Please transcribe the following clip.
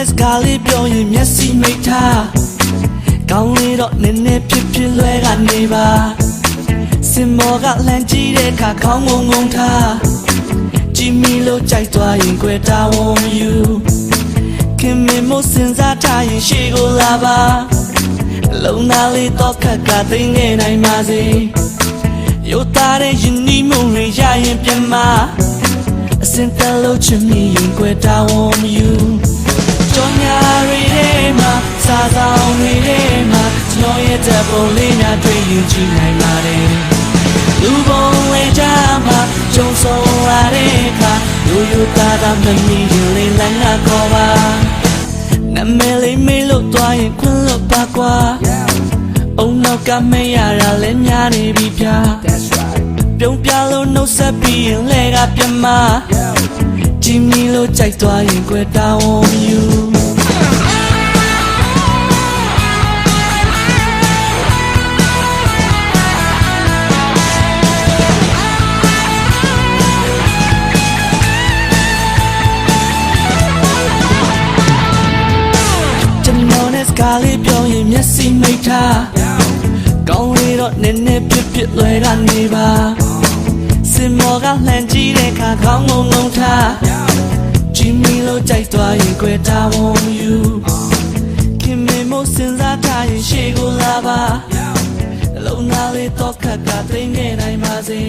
နဲ့စကားလေးပြောရင်မျက်စိမိတ်ထားကောင်းလေးတော့နည်းနည်းဖြစ်ဖြစ်လွဲကနေပါစင်မောကလှမ်းကြည့်တဲ့အခါခေါင်းငုံငုံထားကြည့်မိလို့ကြိုက်သွားရင်ကြွယ်တာဝန်မယူခင်မင်မို့စဉ်းစားထားရင်ရှေ့ကိုလာပါလုံနာလေးတော့ခက်ကသိငယ်နိုင်ပါစေရိုးသားတဲ့ယဉ်နီးမှုတွေရရင်ပြန်မအစင်တလို့ချင်မိရင်ကြွယ်တာဝန်မယူကြောင်ညာတွေထဲမှာစားဆောင်တွေထဲမှာကျွန်တော်ရဲ့တပ်ပုံလေးများတွေ့ရင်ကြည့်နိုင်ပါတယ်လူပုံလေးကြမှာကြုံဆုံးလာတဲ့အခါရိုးသားသားမမီရင်လေးလမ်းကခေါ်ပါနာမည်လေးမေးလို့သွားရင်ခွင့်လို့ပါကွာအုံနောက်ကမရတာလည်းများနေပြီဗျာပြုံးပြလို့နှုတ်ဆက်ပြီးရင်လဲကပြမကြည့်မိလို့ကြိုက်သွားရင်ကြွယ်တာဝန်မယူကားလေးပြောရင်မျက်စိမိတ်ထားကောင်းလေးတော့နည်းနည်းဖြစ်ဖြစ်လွယ်ကနေပါစင်မောကလှမ်းကြည့်တဲ့အခါခေါင်းငုံငုံထားကြည့်မိလို့ကြိုက်သွားရင်ကြွယ်တာဝန်မယူခင်မင်မို့စဉ်းစားထားရင်ရှေ့ကိုလာပါလုံနာလေးတော့ခက်ကသိငယ်နိုင်ပါစေ